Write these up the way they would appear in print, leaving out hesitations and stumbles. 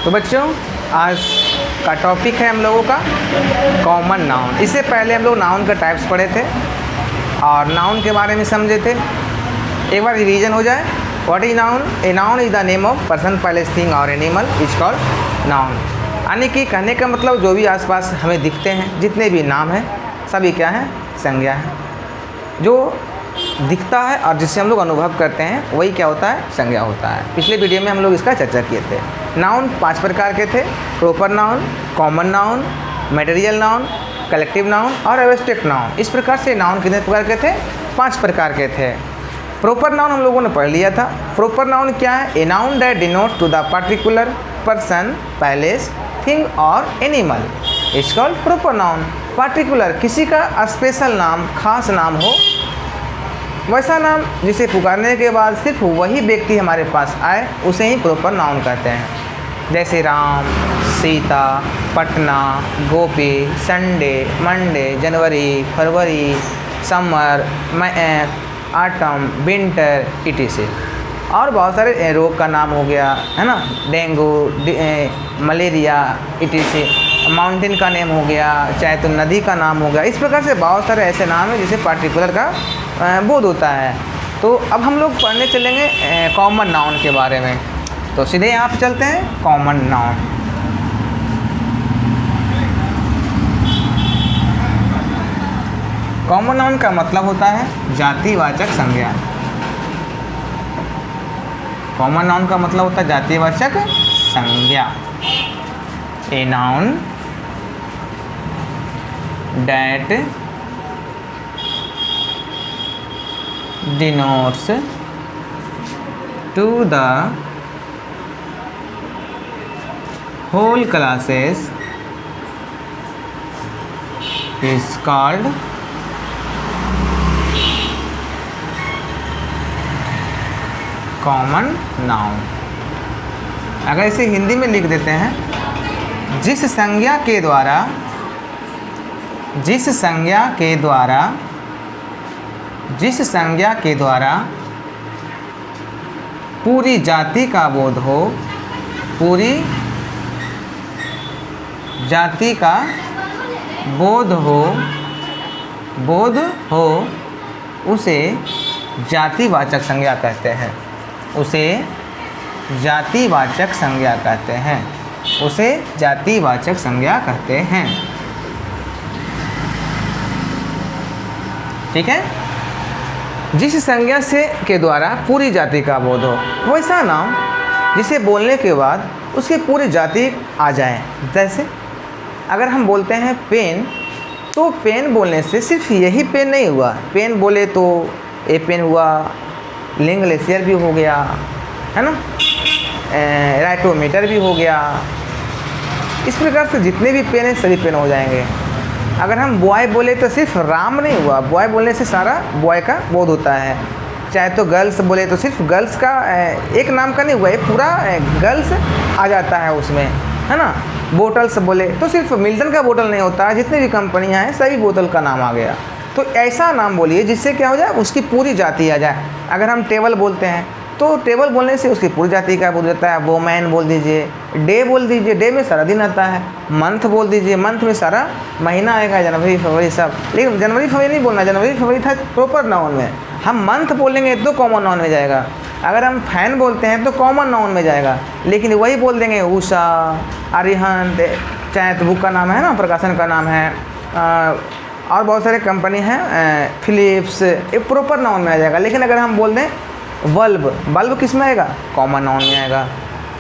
तो बच्चों आज का टॉपिक है हम लोगों का कॉमन नाउन। इससे पहले हम लोग नाउन का टाइप्स पढ़े थे और नाउन के बारे में समझे थे। एक बार रिवीजन हो जाए। What is noun? A noun is the name of person, place, thing और एनिमल इज कॉल्ड नाउन। यानी कि कहने का मतलब जो भी आसपास हमें दिखते हैं, जितने भी नाम हैं, सभी क्या हैं? संज्ञा है। जो दिखता है और जिससे हम लोग अनुभव करते हैं वही क्या होता है? संज्ञा होता है। पिछले वीडियो में हम लोग इसका चर्चा किए थे। नाउन 5 प्रकार के थे: proper noun, common noun, material noun, collective noun और एब्स्ट्रैक्ट नाउन। इस प्रकार से नाउन कितने प्रकार के थे? 5 प्रकार के थे। प्रॉपर नाउन हम लोगों ने पढ़ लिया था। प्रॉपर नाउन क्या है? A noun that denote to the particular person, place, thing और animal is called proper noun. Particular किसी का स्पेशल नाम, खास नाम हो, वैसा नाम जिसे पुकारने के बाद सिर्फ वही व्यक्ति हमारे पास आए, उसे ही प्रॉपर नाउन कहते हैं। जैसे राम, सीता, पटना, गोपी, संडे, मंडे, जनवरी, फरवरी, समर, ऑटम, विंटर, इटीसी। और बहुत सारे रोग का नाम हो गया है ना, डेंगू, मलेरिया, इटीसी। माउंटेन का नेम हो गया, चाहे तो नदी का नाम हो गया। इस प्रकार से बहुत सारे ऐसे नाम हैं जिसे पार्टिकुलर का बोध होता है। तो अब हम लोग पढ़ने चलेंगे कॉमन नाउन के बारे में। तो सीधे यहाँ पे चलते हैं कॉमन नाउन। कॉमन नाउन का मतलब होता है जातिवाचक संज्ञा। कॉमन नाउन का मतलब होता है जातिवाचक संज्ञा। A noun that denotes to the whole classes is called common noun। अगर इसे हिंदी में लिख देते हैं, जिस संज्ञा के द्वारा पूरी जाति का बोध हो, पूरी जाति का बोध हो, उसे जातिवाचक संज्ञा कहते हैं। उसे जातिवाचक संज्ञा कहते हैं। उसे जातिवाचक संज्ञा कहते हैं। ठीक है। जिस संज्ञा से के द्वारा पूरी जाति का बोध हो, वैसा नाम जिसे बोलने के बाद उसकी पूरी जाति आ जाए। जैसे अगर हम बोलते हैं पेन, तो पेन बोलने से सिर्फ यही पेन नहीं हुआ। पेन बोले तो ए पेन हुआ, लिंग ग्लेशियर भी हो गया, है ना, राइटोमीटर भी हो गया। इस प्रकार से जितने भी पेन हैं सभी पेन हो जाएंगे। अगर हम बॉय बोले तो सिर्फ राम नहीं हुआ, बॉय बोलने से सारा बॉय का बोध होता है। चाहे तो गर्ल्स बोले तो सिर्फ गर्ल्स का एक नाम का नहीं हुआ, ये पूरा गर्ल्स आ जाता है उसमें, है ना। बोटल्स बोले तो सिर्फ मिल्टन का बोतल नहीं होता है, जितने भी कंपनियां हैं सभी बोतल का नाम आ गया। तो ऐसा नाम बोलिए जिससे क्या हो जाए, उसकी पूरी जाति आ जाए। अगर हम टेबल बोलते हैं तो टेबल बोलने से उसकी पूरी जाति का बोल जाता है। वोमैन बोल दीजिए, डे बोल दीजिए, डे में सारा दिन आता है। मंथ बोल दीजिए, मंथ में सारा महीना आएगा, जनवरी फरवरी सब। लेकिन जनवरी फरवरी नहीं बोलना, जनवरी फरवरी था प्रॉपर नाउन में। हम मंथ बोलेंगे तो कॉमन नाउन में जाएगा। अगर हम फैन बोलते हैं तो कॉमन नाउन में जाएगा। लेकिन वही बोल देंगे उषा, अरिहंत, चाहे तो बुक का नाम है ना, प्रकाशन का नाम है, और बहुत सारे कंपनी हैं, फिलिप्स, ये प्रॉपर नाउन में आ जाएगा। लेकिन अगर हम बोल दें बल्ब, बल्ब किस में आएगा? कॉमन नाउन में आएगा।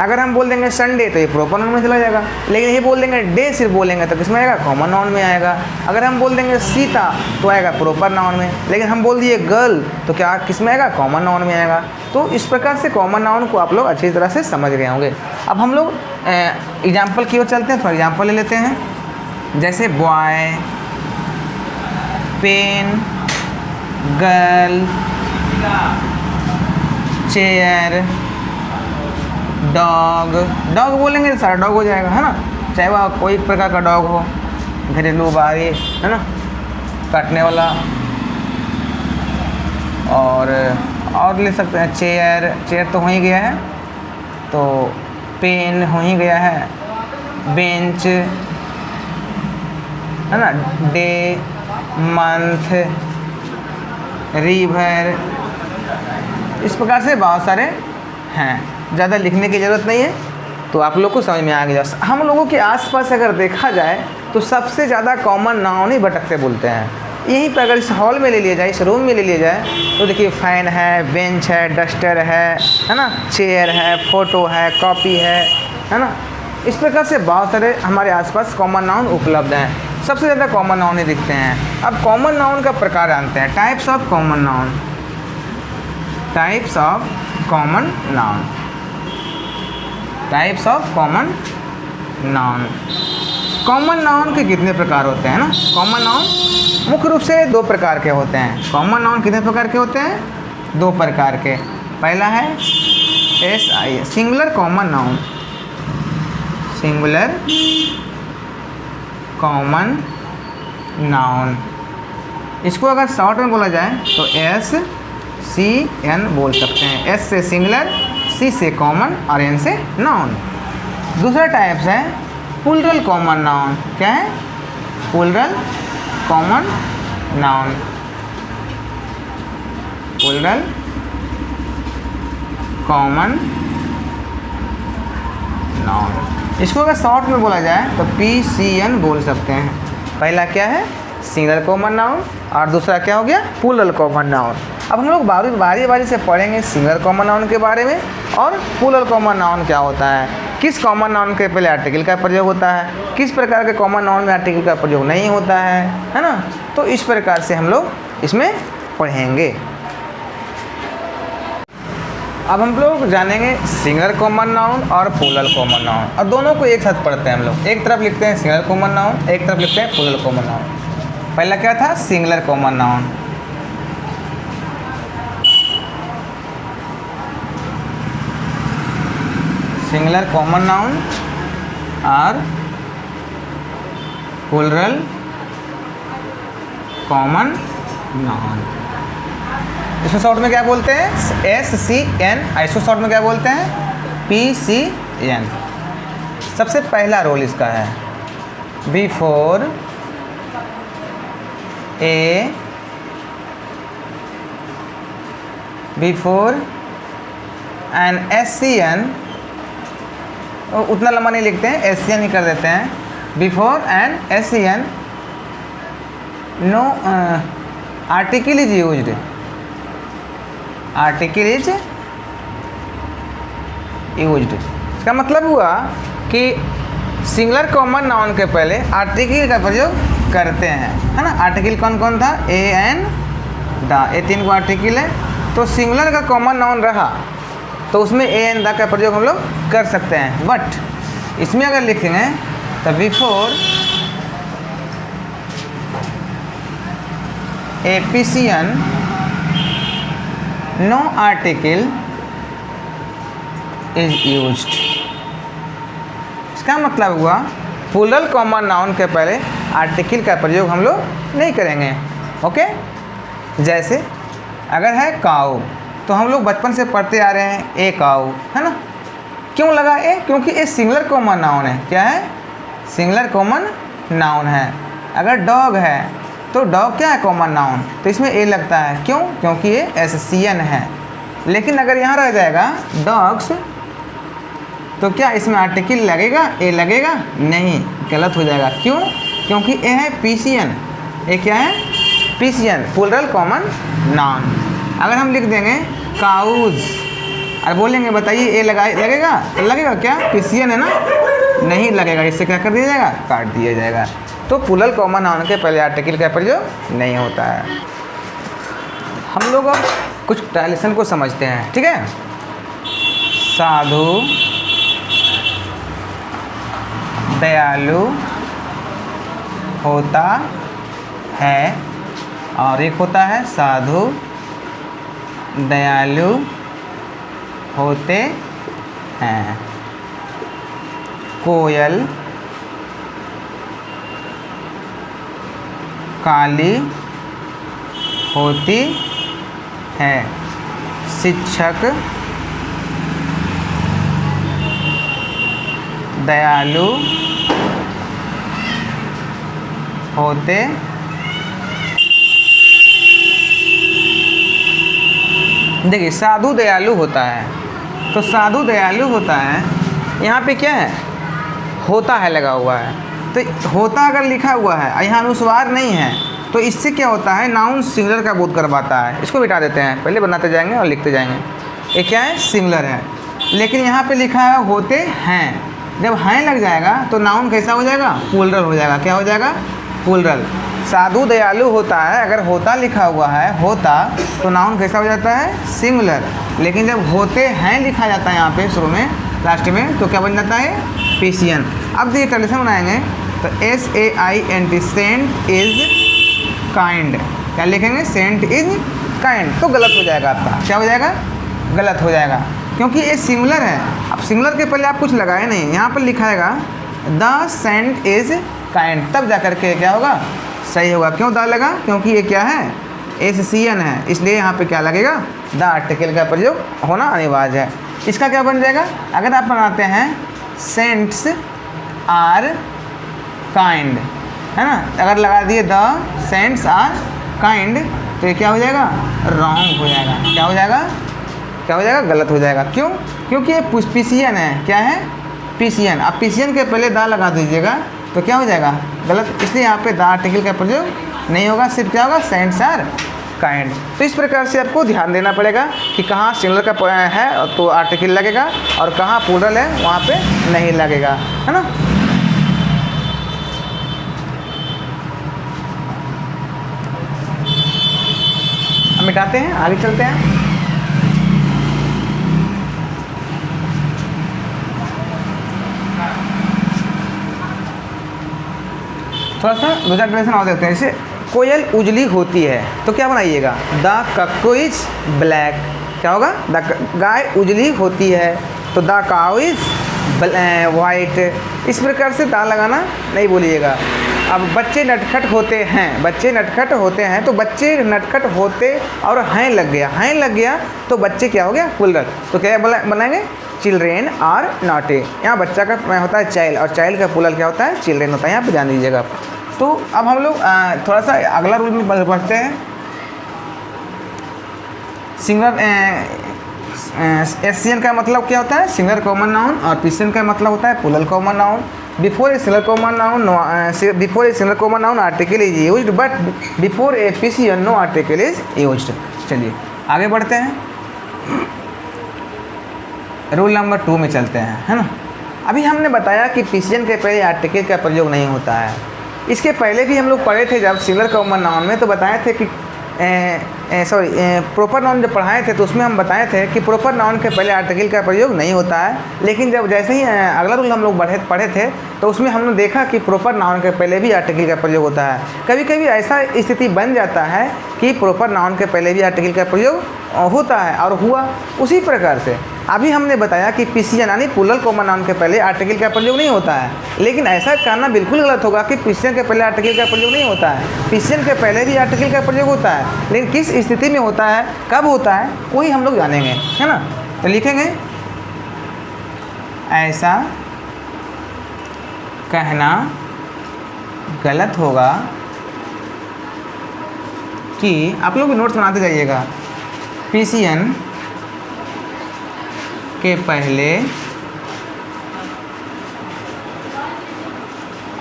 अगर हम बोल देंगे संडे तो ये प्रॉपर नाउन में चला जाएगा। लेकिन ये बोल देंगे डे सिर्फ बोलेंगे तो किस में आएगा? कॉमन नाउन में आएगा। अगर हम बोल देंगे सीता तो आएगा प्रॉपर नाउन में। लेकिन हम बोल दिए गर्ल तो क्या किस में आएगा? कॉमन नाउन में आएगा। तो इस प्रकार से कॉमन नाउन को आप लोग अच्छी तरह से समझ गए होंगे। अब हम लोग एग्जाम्पल की ओर चलते हैं। थोड़ा एग्जाम्पल ले लेते हैं। जैसे boy, pen, girl, chair, dog. Dog बोलेंगे तो सारा डॉग हो जाएगा, है ना। चाहे वह कोई प्रकार का डॉग हो, घरेलू, बाहरी, है ना, काटने वाला। और ले सकते हैं चेयर। चेयर तो हो ही गया है। तो पेन हो ही गया है, बेंच है ना, डे, मंथ, रिवर, इस प्रकार से बहुत सारे हैं। ज़्यादा लिखने की ज़रूरत नहीं है, तो आप लोग को समझ में आ गया। हम लोगों के आसपास अगर देखा जाए तो सबसे ज़्यादा कॉमन नाउन ही भटकते बोलते हैं। यहीं पर अगर इस हॉल में ले लिया जाए, इस रूम में ले लिया जाए, तो देखिए फ़ैन है, बेंच है, डस्टर है ना, चेयर है, फ़ोटो है, कॉपी है ना। इस प्रकार से बहुत सारे हमारे आसपास कॉमन नाउन उपलब्ध हैं। सबसे ज़्यादा कॉमन नाउन ही दिखते हैं। अब कॉमन नाउन का प्रकार जानते हैं, types of common noun. Types of common noun, types of common noun. Common noun के कितने प्रकार होते हैं ना? कॉमन नाउन मुख्य रूप से दो प्रकार के होते हैं। कॉमन नाउन कितने प्रकार के होते हैं? दो प्रकार के। पहला है SI, singular common noun. Singular common noun, इसको अगर शॉर्ट में बोला जाए तो SCN बोल सकते हैं। S से सिंगुलर, C से कॉमन और N से नाउन। दूसरा टाइप्स है प्लूरल कॉमन नाउन। क्या है? Plural common noun. Plural common noun, इसको अगर शॉर्ट में बोला जाए तो PCN बोल सकते हैं। पहला क्या है? सिंगुलर कॉमन नाउन, और दूसरा क्या हो गया? Plural common noun. अब हम लोग बारी बारी से पढ़ेंगे सिंगुलर कॉमन नाउन के बारे में और प्लूरल कॉमन नाउन क्या होता है, किस कॉमन नाउन के पहले आर्टिकल का प्रयोग होता है, किस प्रकार के कॉमन नाउन में आर्टिकल का प्रयोग नहीं होता है ना। तो इस प्रकार से हम लोग इसमें पढ़ेंगे। अब हम लोग जानेंगे सिंगुलर कॉमन नाउन और प्लूरल कॉमन नाउन, और दोनों को एक साथ पढ़ते हैं हम लोग। एक तरफ लिखते हैं सिंगुलर कॉमन नाउन, एक तरफ लिखते हैं प्लूरल कॉमन नाउन। पहला क्या था? Singular common noun. Singular common noun और प्लूरल कॉमन नाउन। इसको शॉर्ट में क्या बोलते हैं? SCN। इसको शॉर्ट में क्या बोलते हैं? PCN। सबसे पहला रोल इसका है बिफोर एन SCN, उतना लंबा नहीं लिखते हैं, SCN ही कर देते हैं। Before an SCN no article is used. Article is used, इसका मतलब हुआ कि सिंगुलर कॉमन नाउन के पहले आर्टिकल का प्रयोग करते हैं, है ना। आर्टिकल कौन कौन था? एन, द, ये 3 को आर्टिकल है। तो सिंगुलर का कॉमन नाउन रहा तो उसमें एन, द का प्रयोग हम लोग कर सकते हैं। बट इसमें अगर लिखेंगे तो before PCN no article is used. इसका मतलब हुआ प्लूरल कॉमन नाउन के पहले आर्टिकल का प्रयोग हम लोग नहीं करेंगे। ओके, जैसे अगर है काऊ, तो हम लोग बचपन से पढ़ते आ रहे हैं ए काऊ, है ना। क्यों लगा ए? क्योंकि ये सिंगुलर कॉमन नाउन है। क्या है? सिंगुलर कॉमन नाउन है। अगर डॉग है तो डॉग क्या है? कॉमन नाउन, तो इसमें ए लगता है। क्यों? क्योंकि ये SCN है। लेकिन अगर यहाँ रह जाएगा डॉग्स, तो क्या इसमें आर्टिकल लगेगा? ए लगेगा? नहीं, गलत हो जाएगा। क्यों? क्योंकि ए है PCN। ए क्या है? PCN, plural common noun. अगर हम लिख देंगे काउज और बोलेंगे बताइए ए लगेगा? तो लगेगा क्या? PCN है ना, नहीं लगेगा। इससे क्या कर दिया जाएगा? काट दिया जाएगा। तो प्लूरल कॉमन नाउन के पहले आर्टिकल का प्रयोग नहीं होता है। हम लोग अब कुछ ट्रांसलेशन को समझते हैं, ठीक है। साधु, दयालु होता है, और एक होता है साधु दयालु होते हैं। कोयल काली होती है। शिक्षक दयालु होते देखिए साधु दयालु होता है, तो साधु दयालु होता है, यहाँ पे क्या है, होता है लगा हुआ है, तो होता अगर लिखा हुआ है, यहाँ अनुस्वार नहीं है, तो इससे क्या होता है, नाउन सिंगुलर का बोध करवाता है। इसको मिटा देते हैं, पहले बनाते जाएंगे और लिखते जाएंगे। ये क्या है, सिंगुलर है, लेकिन यहाँ पे लिखा है होते हैं। जब हैं लग जाएगा तो नाउन कैसा हो जाएगा, प्लूरल हो जाएगा। क्या हो जाएगा, प्लूरल। साधु दयालु होता है, अगर होता लिखा हुआ है होता, तो नाउन कैसा हो जाता है, सिंगुलर। लेकिन जब होते हैं लिखा जाता है यहाँ पे शुरू में लास्ट में, तो क्या बन जाता है, पीसीएन। अब देखिए ट्रांसलेशन बनाएंगे तो SAINT सेंट इज काइंड, क्या लिखेंगे, सेंट इज काइंड, तो गलत हो जाएगा आपका। क्या हो जाएगा, गलत हो जाएगा, क्योंकि ये सिंगुलर है। अब सिंगुलर के पहले आप कुछ लगाए नहीं, यहाँ पर लिखाएगा द सेंट इज काइंड, तब जा कर के क्या होगा, सही होगा। क्यों द लगा, क्योंकि ये क्या है, SCN है, इसलिए यहाँ पे क्या लगेगा, द आर्टिकल का प्रयोग होना अनिवार्य है। इसका क्या बन जाएगा, अगर आप बनाते हैं सेंट्स आर काइंड, है ना, अगर लगा दिए द सेंट्स आर काइंड, तो ये क्या हो जाएगा, रॉन्ग हो जाएगा। क्या हो जाएगा, क्या हो जाएगा, गलत हो जाएगा। क्यों, क्योंकि ये पीसीएन है। क्या है, पीसीएन। अब पीसीएन के पहले द लगा दीजिएगा तो क्या हो जाएगा, गलत। इसलिए यहाँ पे द आर्टिकल का प्रयोग नहीं होगा, सिर्फ क्या होगा, सेंट्स आर काइंड। तो इस प्रकार से आपको ध्यान देना पड़ेगा कि कहाँ सिंगुलर का है तो आर्टिकल लगेगा, और कहाँ प्लूरल है वहाँ पे नहीं लगेगा, है ना। हम मिटाते हैं, आगे चलते हैं। थोड़ा सा दो चार ट्रांसलेशन और देखते हैं। जैसे कोयल उजली होती है, तो क्या बनाइएगा, द कक्को इज ब्लैक। क्या होगा, द गाय उजली होती है, तो द काउ इज वाइट। इस प्रकार से दा लगाना नहीं बोलिएगा। अब बच्चे नटखट होते हैं, बच्चे नटखट होते हैं, तो बच्चे नटखट होते और हैं लग गया, हैं लग गया तो बच्चे क्या हो गया, प्लूरल। तो क्या बनाएंगे, चिल्ड्रेन आर नॉटी। यहाँ बच्चा का होता है चाइल्ड, और चाइल्ड का प्लूरल क्या होता है, चिल्ड्रेन होता है। यहाँ पे ध्यान दीजिएगा आप। तो अब हम लोग थोड़ा सा अगला रूल में पढ़ते हैं। सिंगुलर SCN का मतलब क्या होता है, सिंगुलर कॉमन नाउन, और PCN का मतलब होता है plural common noun. Before a singular common noun article is used, but before a PCN no article is used. चलिए आगे बढ़ते हैं, रूल नंबर 2 में चलते हैं, है ना। अभी हमने बताया कि PCN के पहले आर्टिकल का प्रयोग नहीं होता है। इसके पहले भी हम लोग पढ़े थे जब सिंगुलर कॉमन नाउन में, तो बताए थे कि प्रॉपर नाउन जब पढ़ाए थे तो उसमें हम बताए थे कि प्रॉपर नाउन के पहले आर्टिकल का प्रयोग नहीं होता है। लेकिन जब जैसे ही अगला रूल हम लोग पढ़े थे तो उसमें हमने देखा कि प्रॉपर नाउन के पहले भी आर्टिकल का प्रयोग होता है। कभी कभी ऐसा स्थिति बन जाता है कि प्रॉपर नाउन के पहले भी आर्टिकल का प्रयोग होता है और हुआ। उसी प्रकार से अभी हमने बताया कि PCN यानी प्लूरल कॉमन नाउन के पहले आर्टिकल का प्रयोग नहीं होता है। लेकिन ऐसा कहना बिल्कुल गलत होगा कि PCN के पहले आर्टिकल का प्रयोग नहीं होता है। PCN के पहले भी आर्टिकल का प्रयोग होता है, लेकिन किस स्थिति में होता है, कब होता है, वही हम लोग जानेंगे, है ना। तो लिखेंगे, ऐसा कहना गलत होगा कि, आप लोग भी नोट्स बनाते जाइएगा, PCN के पहले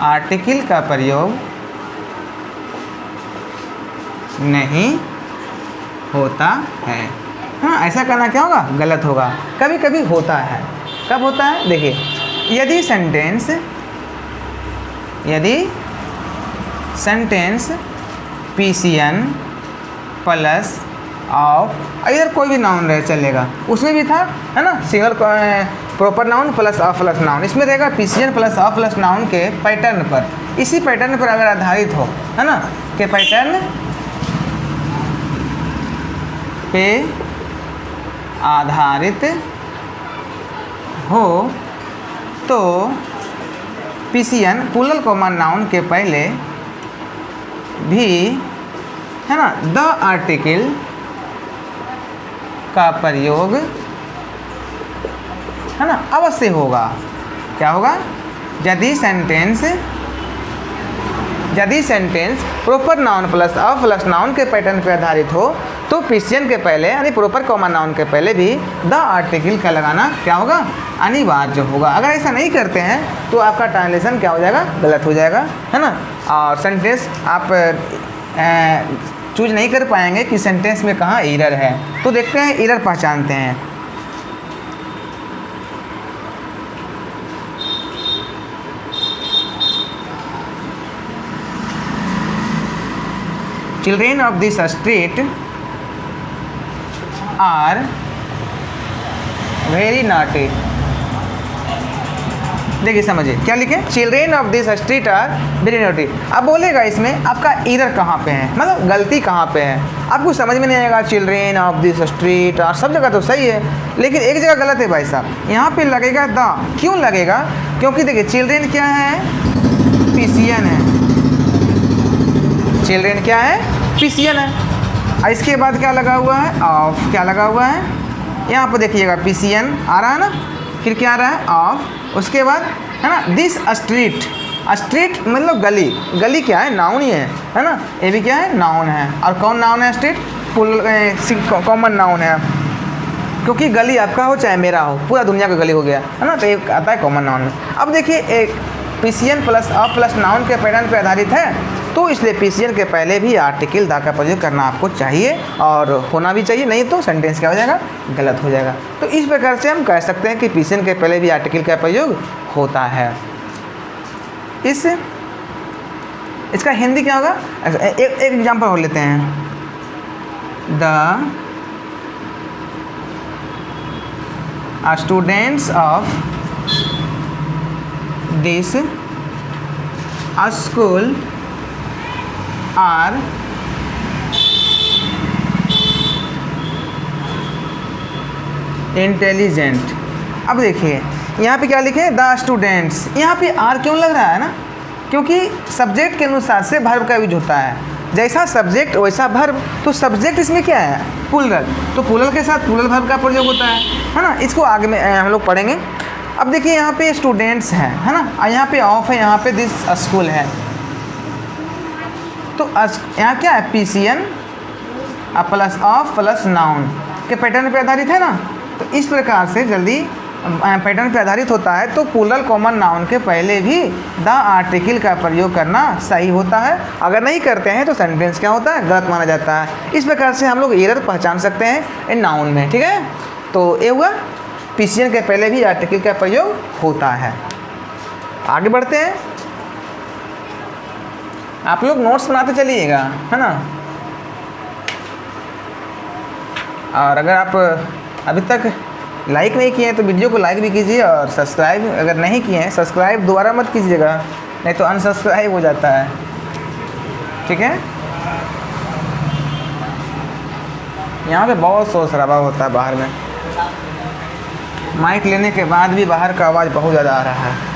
आर्टिकल का प्रयोग नहीं होता है। हाँ, ऐसा करना क्या होगा, गलत होगा। कभी कभी होता है। कब होता है, देखिए, यदि सेंटेंस PCN प्लस ऑफ, इधर कोई भी नाउन रहे चलेगा, उसमें भी था, है ना, single proper noun plus of plus noun, इसमें रहेगा PCN plus of plus noun के पैटर्न पर। इसी पैटर्न पर अगर आधारित हो, है ना, के पैटर्न पे आधारित हो तो PCN प्लूरल कॉमन नाउन के पहले भी, है ना, द आर्टिकल का प्रयोग, है ना, अवश्य होगा। क्या होगा, यदि सेंटेंस प्रॉपर नाउन प्लस अ प्लस नाउन के पैटर्न पे आधारित हो तो पिशियन के पहले यानी प्रॉपर कॉमन नाउन के पहले भी द आर्टिकल का लगाना क्या होगा, अनिवार्य होगा। अगर ऐसा नहीं करते हैं तो आपका ट्रांसलेशन क्या हो जाएगा, गलत हो जाएगा, है ना। और सेंटेंस आप चूज नहीं कर पाएंगे कि सेंटेंस में कहाँ एरर है। तो देखते हैं एरर पहचानते हैं। Children of this street are very naughty. देखिए समझिए क्या लिखे, children of this street are very naughty. अब बोलेगा इसमें आपका एरर कहाँ पे है, मतलब गलती कहाँ पे है। आपको समझ में नहीं आएगा, चिल्ड्रेन ऑफ दिस स्ट्रीट और सब जगह तो सही है, लेकिन एक जगह गलत है भाई साहब। यहाँ पे लगेगा द, क्यों लगेगा, क्योंकि देखिए चिल्ड्रेन क्या है, पिशियन है। चिल्ड्रेन क्या है, पिशियन है। और इसके बाद क्या लगा हुआ है, ऑफ। क्या लगा हुआ है, यहाँ पर देखिएगा पिशियन आ रहा है ना, फिर क्या आ रहा है, ऑफ। उसके बाद है ना दिस स्ट्रीट, स्ट्रीट मतलब गली, गली क्या है, नाउन ही है ना, ये भी क्या है, नाउन है। और कौन नाउन है, स्ट्रीट कॉमन नाउन है, क्योंकि गली आपका हो चाहे मेरा हो, पूरा दुनिया का गली हो गया है ना, तो ये आता है कॉमन नाउन में। अब देखिए एक पिशियन प्लस अ प्लस नाउन के पैटर्न पर आधारित है, तो इसलिए पिशियन के पहले भी आर्टिकल द का प्रयोग करना आपको चाहिए और होना भी चाहिए, नहीं तो सेंटेंस क्या हो जाएगा, गलत हो जाएगा। तो इस प्रकार से हम कह सकते हैं कि पिशियन के पहले भी आर्टिकल का प्रयोग होता है। इसका हिंदी क्या होगा, एक एग्जाम्पल हो लेते हैं। The students of this school are intelligent. अब देखिए यहाँ पे क्या लिखे, द स्टूडेंट्स। यहाँ पे आर क्यों लग रहा है ना, क्योंकि सब्जेक्ट के अनुसार से वर्ब का यूज होता है, जैसा सब्जेक्ट वैसा वर्ब। तो सब्जेक्ट इसमें क्या है, प्लूरल, तो प्लूरल के साथ प्लूरल वर्ब का प्रयोग होता है ना। इसको आगे में हम लोग पढ़ेंगे। अब देखिए यहाँ पे स्टूडेंट्स है ना, और यहाँ पे ऑफ है, यहाँ पे दिस स्कूल है। तो यहाँ क्या है, पिशियन प्लस ऑफ प्लस नाउन के पैटर्न पे आधारित है ना। तो इस प्रकार से जल्दी पैटर्न पे आधारित होता है, तो प्लूरल कॉमन नाउन के पहले भी द आर्टिकल का प्रयोग करना सही होता है। अगर नहीं करते हैं तो सेंटेंस क्या होता है, गलत माना जाता है। इस प्रकार से हम लोग एरर पहचान सकते हैं इन नाउन में, ठीक है। तो ये हुआ, पिशियन के पहले भी आर्टिकल का प्रयोग होता है। आगे बढ़ते हैं, आप लोग नोट्स बनाते चलिएगा, है ना। और अगर आप अभी तक लाइक नहीं किए हैं तो वीडियो को लाइक भी कीजिए, और सब्सक्राइब अगर नहीं किए हैं सब्सक्राइब दोबारा मत कीजिएगा, नहीं तो अनसब्सक्राइब हो जाता है, ठीक है। यहाँ पे बहुत शोर शराबा होता है बाहर में, माइक लेने के बाद भी बाहर का आवाज़ बहुत ज़्यादा आ रहा है।